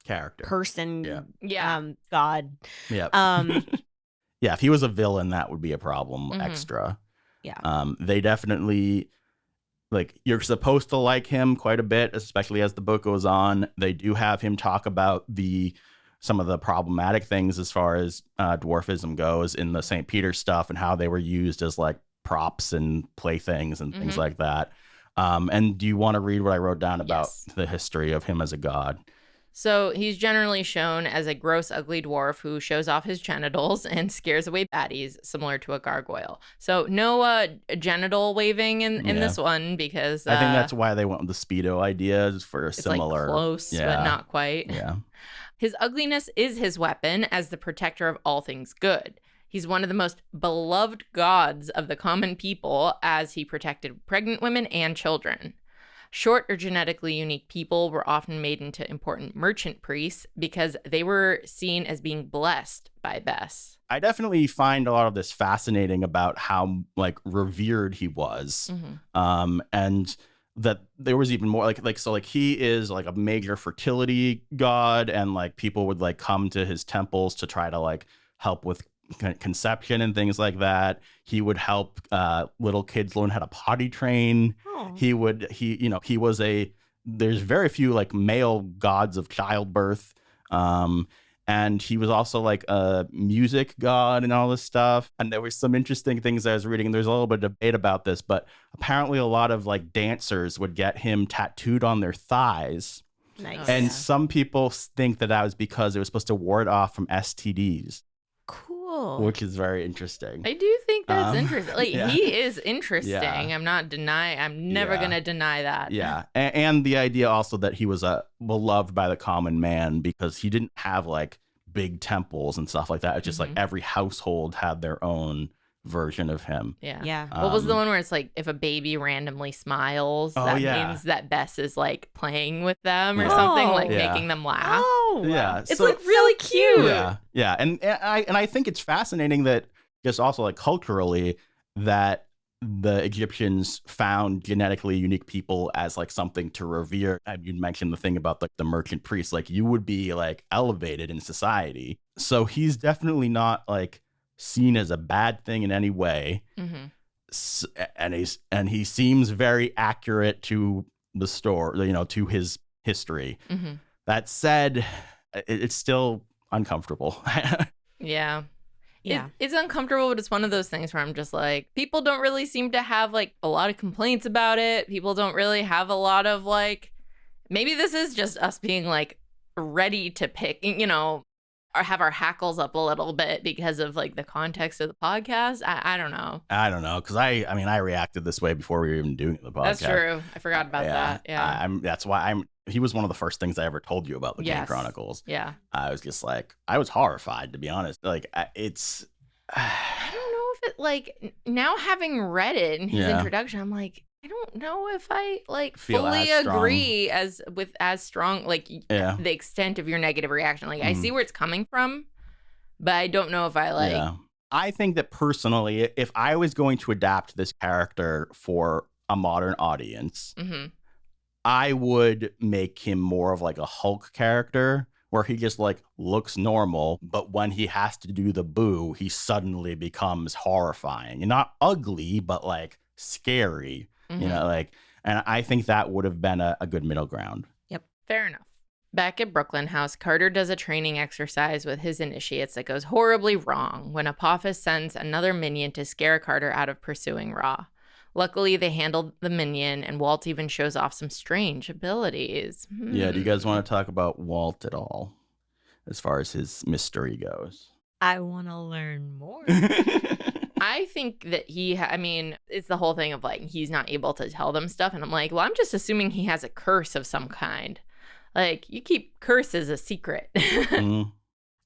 character, person, god. Yeah. Yeah, if he was a villain, that would be a problem extra. Yeah. They definitely, like, you're supposed to like him quite a bit, especially as the book goes on. They do have him talk about some of the problematic things as far as dwarfism goes in the St. Peter stuff, and how they were used as like props and playthings and things like that. And do you want to read what I wrote down about the history of him as a god? So he's generally shown as a gross, ugly dwarf who shows off his genitals and scares away baddies, similar to a gargoyle. So no genital waving in this one, because I think that's why they went with the Speedo ideas for a similar, like close, but not quite. Yeah. His ugliness is his weapon as the protector of all things good. He's one of the most beloved gods of the common people, as he protected pregnant women and children. Short or genetically unique people were often made into important merchant priests because they were seen as being blessed by Bess. I definitely find a lot of this fascinating about how like revered he was. And that there was even more so he is like a major fertility god, and like people would like come to his temples to try to like help with conception and things like that. He would help little kids learn how to potty train. There's very few like male gods of childbirth. And he was also like a music god and all this stuff. And there were some interesting things I was reading. There's a little bit of debate about this, but apparently a lot of like dancers would get him tattooed on their thighs. Nice. And some people think that was because it was supposed to ward off from STDs. Cool. Which is very interesting. I do think that's interesting. Like, he is interesting. Yeah. I'm never going to deny that. Yeah. And the idea also that he was beloved by the common man because he didn't have like big temples and stuff like that. It's just like every household had their own version of him. Yeah. What was the one where it's like if a baby randomly smiles, that means that Bess is like playing with them or something, like making them laugh. Oh, yeah. It's like really cute. Yeah. And I think it's fascinating that just also like culturally that the Egyptians found genetically unique people as like something to revere. You mentioned the thing about like the merchant priest, like you would be like elevated in society. So he's definitely not like seen as a bad thing in any way. And he seems very accurate to the story, to his history. That said, it's still uncomfortable. It's uncomfortable, but it's one of those things where I'm just like, people don't really seem to have like a lot of complaints about it. People don't really have a lot of like, maybe this is just us being like ready to pick, or have our hackles up a little bit because of like the context of the podcast. I don't know. I don't know, because I reacted this way before we were even doing the podcast. That's true. I forgot about that. Yeah. That's why he was one of the first things I ever told you about the Kane Chronicles. Yeah. I was just like, I was horrified, to be honest. Like, it's... I don't know if it, like, now having read it in his introduction, I'm like, I don't know if I, like, fully agree as strong, like, the extent of your negative reaction. Like, I see where it's coming from, but I don't know if I, like... Yeah. I think that personally, if I was going to adapt this character for a modern audience... I would make him more of like a Hulk character where he just like looks normal, but when he has to do the boo, he suddenly becomes horrifying. And not ugly, but like scary, and I think that would have been a good middle ground. Yep. Fair enough. Back at Brooklyn House, Carter does a training exercise with his initiates that goes horribly wrong when Apophis sends another minion to scare Carter out of pursuing Ra. Luckily, they handled the minion, and Walt even shows off some strange abilities. Yeah, do you guys want to talk about Walt at all, as far as his mystery goes? I want to learn more. I think that it's the whole thing of, like, he's not able to tell them stuff, and I'm like, well, I'm just assuming he has a curse of some kind. Like, you keep curses a secret.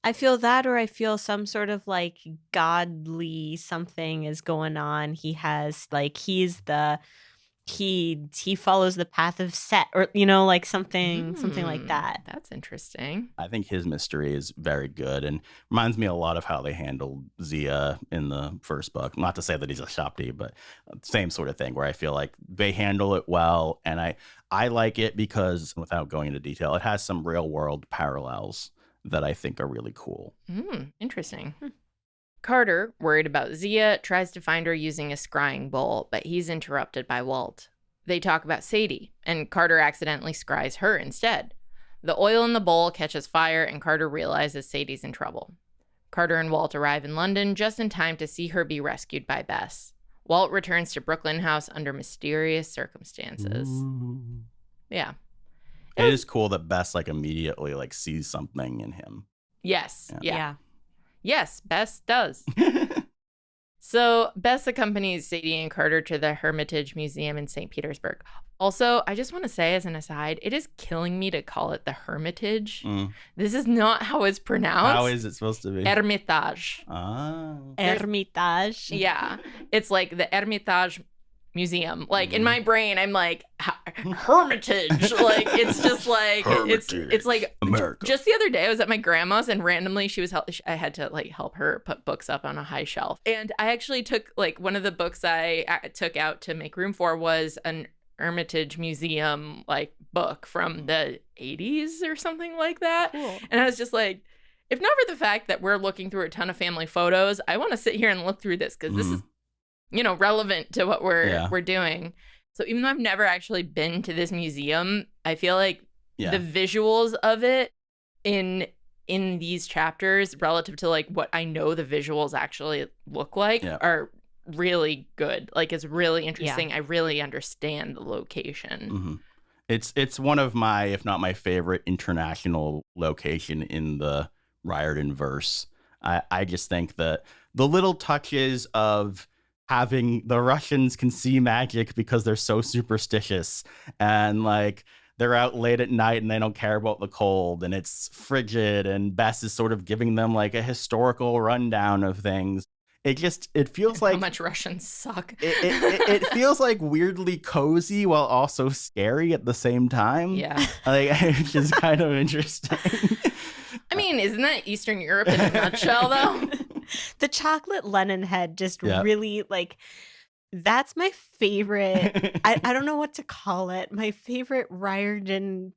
I feel that, or I feel some sort of like godly something is going on. He has like he follows the path of Set, or like something like that. That's interesting. I think his mystery is very good and reminds me a lot of how they handled Zia in the first book. Not to say that he's a Shopti, but same sort of thing where I feel like they handle it well, and I like it because, without going into detail, it has some real world parallels that I think are really cool. Interesting. Carter, worried about Zia, tries to find her using a scrying bowl, but he's interrupted by Walt. They talk about Sadie, and Carter accidentally scries her instead. The oil in the bowl catches fire, and Carter realizes Sadie's in trouble. Carter and Walt arrive in London just in time to see her be rescued by Bess. Walt returns to Brooklyn House under mysterious circumstances. Yeah. It is cool that Bess like immediately like sees something in him. Yes. Yeah. Yes, Bess does. So Bess accompanies Sadie and Carter to the Hermitage Museum in St. Petersburg. Also, I just want to say as an aside, it is killing me to call it the Hermitage. This is not how it's pronounced. How is it supposed to be? Hermitage. Ah. Hermitage. Yeah. It's like the Hermitage museum. Like in my brain, I'm like hermitage. Like it's just like it's like America. Just the other day, I was at my grandma's and randomly I had to like help her put books up on a high shelf, and I actually took like one of the books I took out to make room for was an Hermitage Museum like book from the 80s or something like that. Cool. And I was just like, if not for the fact that we're looking through a ton of family photos, I want to sit here and look through this because this is, relevant to what we're doing. So even though I've never actually been to this museum, I feel like the visuals of it in these chapters relative to like what I know the visuals actually look like are really good. Like it's really interesting. I really understand the location. It's one of my, if not my favorite international location in the Riordanverse. I just think that the little touches of having the Russians can see magic because they're so superstitious, and like they're out late at night and they don't care about the cold, and it's frigid, and Bess is sort of giving them like a historical rundown of things. It feels like how much Russians suck. It feels like weirdly cozy while also scary at the same time. Yeah. Like, it's just kind of interesting. I mean, isn't that Eastern Europe in a nutshell, though? The chocolate Lennon head just really, like, that's my favorite. I don't know what to call it. My favorite Riordan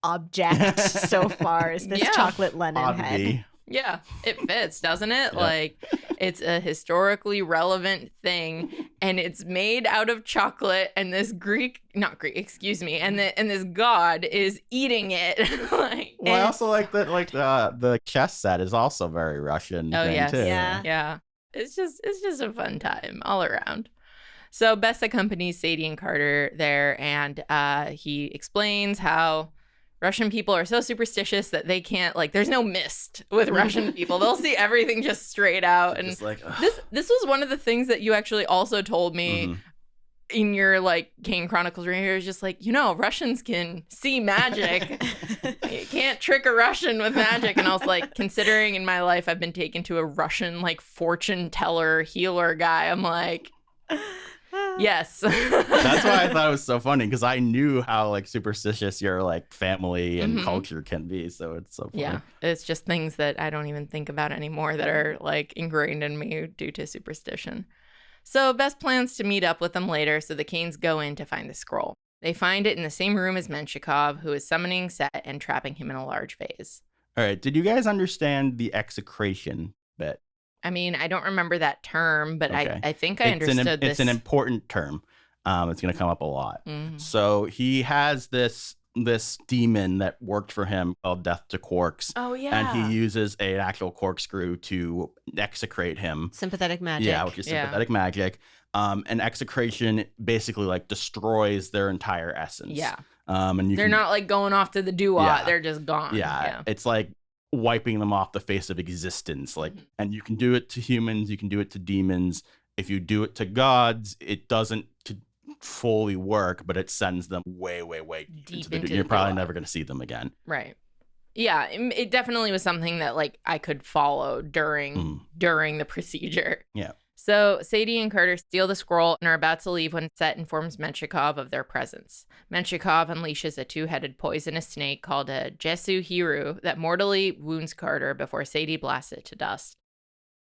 object so far is this chocolate Lennon head. Yeah, it fits, doesn't it? Like, it's a historically relevant thing, and it's made out of chocolate, and this and this god is eating it. Like, well, I also like that. Like the chess set is also very Russian. Oh yes, too. Yeah. It's just a fun time all around. So Bess accompanies Sadie and Carter there, and he explains how Russian people are so superstitious that they can't, like, there's no mist with Russian people. They'll see everything just straight out. And like, this was one of the things that you actually also told me in your, like, Kane Chronicles right here. Is just like, Russians can see magic. You can't trick a Russian with magic. And I was like, considering in my life I've been taken to a Russian, like, fortune teller healer guy, I'm like, yes. That's why I thought it was so funny, because I knew how like superstitious your like family and culture can be. So it's so funny. Yeah, it's just things that I don't even think about anymore that are like ingrained in me due to superstition. So Bess plans to meet up with them later, so the Kanes go in to find the scroll. They find it in the same room as Menshikov, who is summoning Set and trapping him in a large vase. All right, did you guys understand the execration bit? I mean, I don't remember that term, but okay. I think I understood this. It's an important term. It's going to come up a lot. So he has this demon that worked for him called Death to Quarks. Oh, yeah. And he uses an actual corkscrew to execrate him. Sympathetic magic. Yeah, which is sympathetic magic. And execration basically like destroys their entire essence. Yeah. And they're not like going off to the doo-wah. They're just gone. Yeah. It's like wiping them off the face of existence. Like, and you can do it to humans, you can do it to demons. If you do it to gods, it doesn't fully work, but it sends them way deep into you're probably never going to see them again. Right. Yeah, it definitely was something that like I could follow during the procedure. Yeah. So Sadie and Carter steal the scroll and are about to leave when Set informs Menshikov of their presence. Menshikov unleashes a two-headed poisonous snake called a Jesu Hiru that mortally wounds Carter before Sadie blasts it to dust.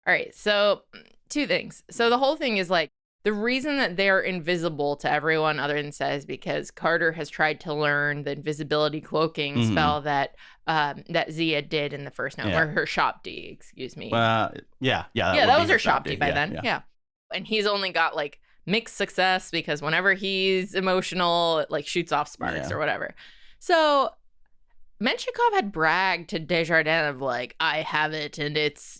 All right, so two things. So the whole thing is like, the reason that they're invisible to everyone other than Set is because Carter has tried to learn the invisibility cloaking spell that Zia did in the first note, or her shop D, excuse me. Yeah, that was her shop D by then. Yeah. And he's only got like mixed success because whenever he's emotional, it like shoots off sparks or whatever. So Menshikov had bragged to Desjardins of like, I have it, and it's,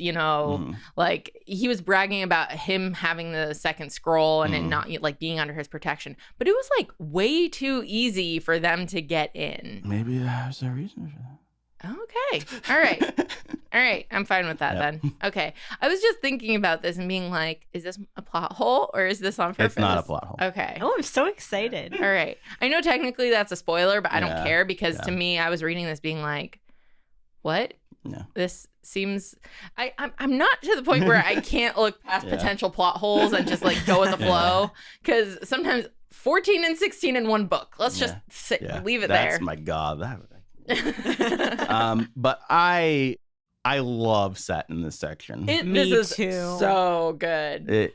like he was bragging about him having the second scroll and it not like being under his protection. But it was like way too easy for them to get in. Maybe there's a reason for that. Okay. All right. I'm fine with that then. Okay. I was just thinking about this and being like, is this a plot hole or is this on purpose? It's not a plot hole. Okay. Oh, I'm so excited. All right. I know technically that's a spoiler, but I don't care because to me, I was reading this being like, what? Yeah. This seems... I'm not to the point where I can't look past potential plot holes and just like go with the flow. Because sometimes 14 and 16 in one book. Let's just leave it there. That's my God. But I love Set in this section. Me this is too. So good.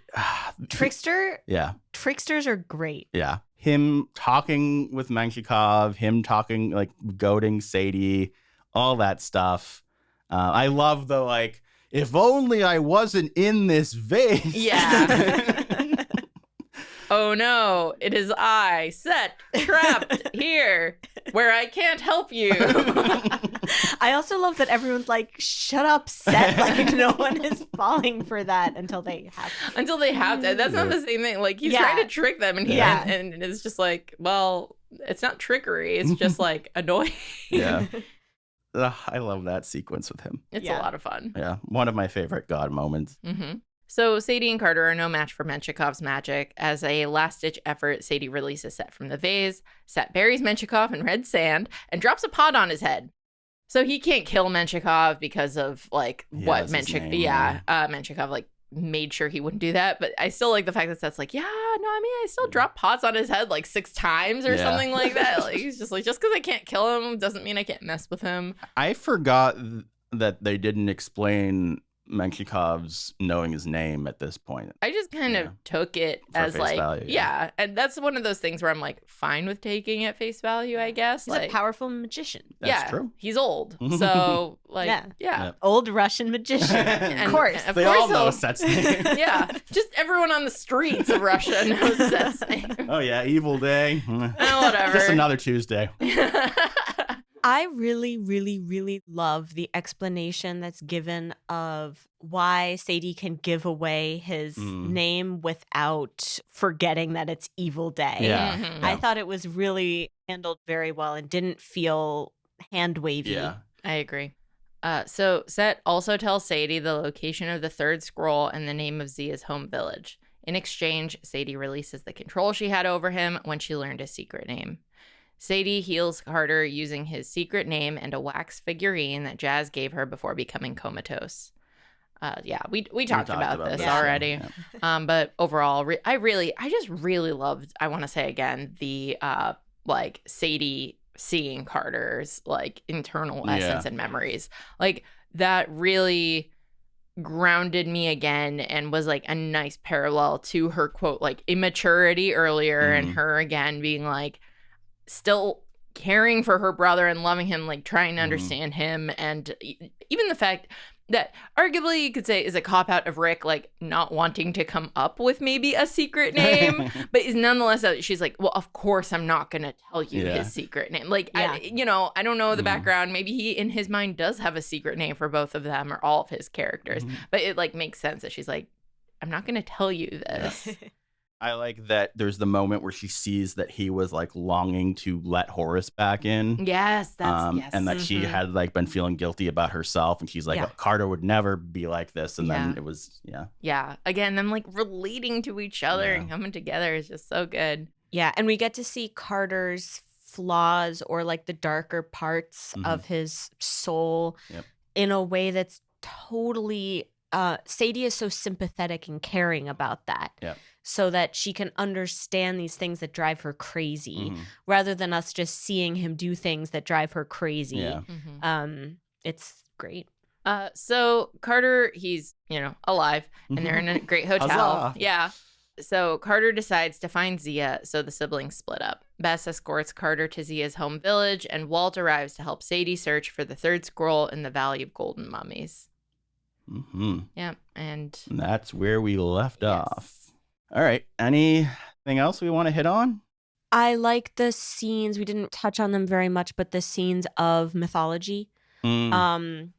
Trickster? Yeah. Tricksters are great. Yeah. Him talking with Menshikov, him talking, like, goading Sadie, all that stuff. I love the, like, if only I wasn't in this vase. Yeah. Oh no, it is I, Set, trapped here, where I can't help you. I also love that everyone's like, shut up, Set. Like, no one is falling for that until they have to. Until they have to. That's not the same thing. Like, he's trying to trick them, and and it's just like, well, it's not trickery. It's just, like, annoying. Yeah. I love that sequence with him. It's a lot of fun. Yeah. One of my favorite God moments. Mm-hmm. So Sadie and Carter are no match for Menshikov's magic. As a last-ditch effort, Sadie releases Set from the vase. Set buries Menshikov in red sand and drops a pot on his head. So he can't kill Menshikov because of, like, what Menshikov... Yeah, Menshikov, like, made sure he wouldn't do that. But I still like the fact that Set's like, I still drop pots on his head, like, 6 times or something like that. Like, he's just like, just because I can't kill him doesn't mean I can't mess with him. I forgot that they didn't explain Menshikov's knowing his name at this point. I just kind of took it as like value, and that's one of those things where I'm like fine with taking at face value, I guess. He's like, a powerful magician. That's true. He's old, so like old Russian magician. Of course, of they course all know Set's name. Yeah, just everyone on the streets of Russia knows Set's name. Oh yeah, evil day. Whatever. Just another Tuesday. I really, really, really love the explanation that's given of why Sadie can give away his name without forgetting that it's Evil Day. Yeah. Mm-hmm. I thought it was really handled very well and didn't feel hand-wavy. Yeah. I agree. So Set also tells Sadie the location of the third scroll and the name of Zia's home village. In exchange, Sadie releases the control she had over him when she learned his secret name. Sadie heals Carter using his secret name and a wax figurine that Jazz gave her before becoming comatose. We talked about this already. Yeah. But overall, I just really loved, I want to say again, the like Sadie seeing Carter's like internal essence and memories. Like that really grounded me again and was like a nice parallel to her quote like immaturity earlier and her again being like still caring for her brother and loving him, like trying to understand him. And even the fact that arguably you could say is a cop-out of Rick, like not wanting to come up with maybe a secret name, but is nonetheless, she's like, well, of course I'm not going to tell you his secret name. Like, I don't know the background. Maybe he, in his mind, does have a secret name for both of them or all of his characters. But it like makes sense that she's like, I'm not going to tell you this. I like that there's the moment where she sees that he was like longing to let Horace back in. Yes, that's and that she had like been feeling guilty about herself, and she's like, oh, Carter would never be like this. And then it was again, them like relating to each other and coming together is just so good. Yeah, and we get to see Carter's flaws or like the darker parts of his soul in a way that's totally Sadie is so sympathetic and caring about that. Yeah. So that she can understand these things that drive her crazy rather than us just seeing him do things that drive her crazy. Yeah. It's great. So Carter, he's, alive and they're in a great hotel. Huzzah. Yeah. So Carter decides to find Zia, so the siblings split up. Bess escorts Carter to Zia's home village and Walt arrives to help Sadie search for the third scroll in the Valley of Golden Mummies. Yeah. And that's where we left off. All right. Anything else we want to hit on? I like the scenes. We didn't touch on them very much, but the scenes of mythology. And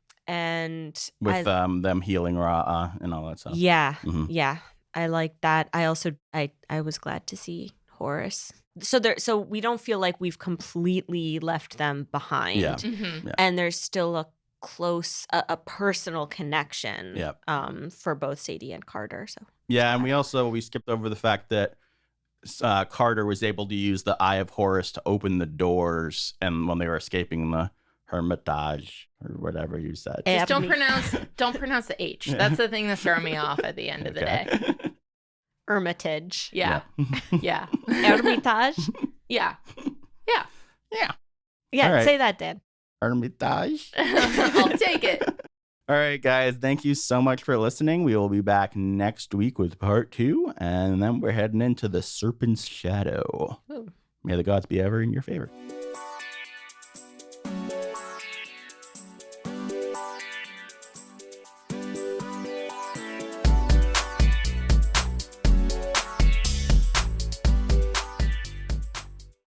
with them healing Ra and all that stuff. Yeah. Yeah. I like that. I also I was glad to see Horace. So we don't feel like we've completely left them behind. Yeah. And there's still a close a personal connection for both Sadie and Carter. So and we skipped over the fact that Carter was able to use the Eye of Horus to open the doors, and when they were escaping the Hermitage or whatever you said. Just don't pronounce the H. That's the thing that's throwing me off at the end of the day. Hermitage. Yeah. Yeah. Hermitage. Yeah. Yeah, right. say that, Dan. Hermitage. I'll take it. All right, guys. Thank you so much for listening. We will be back next week with part 2, and then we're heading into the Serpent's Shadow. Ooh. May the gods be ever in your favor.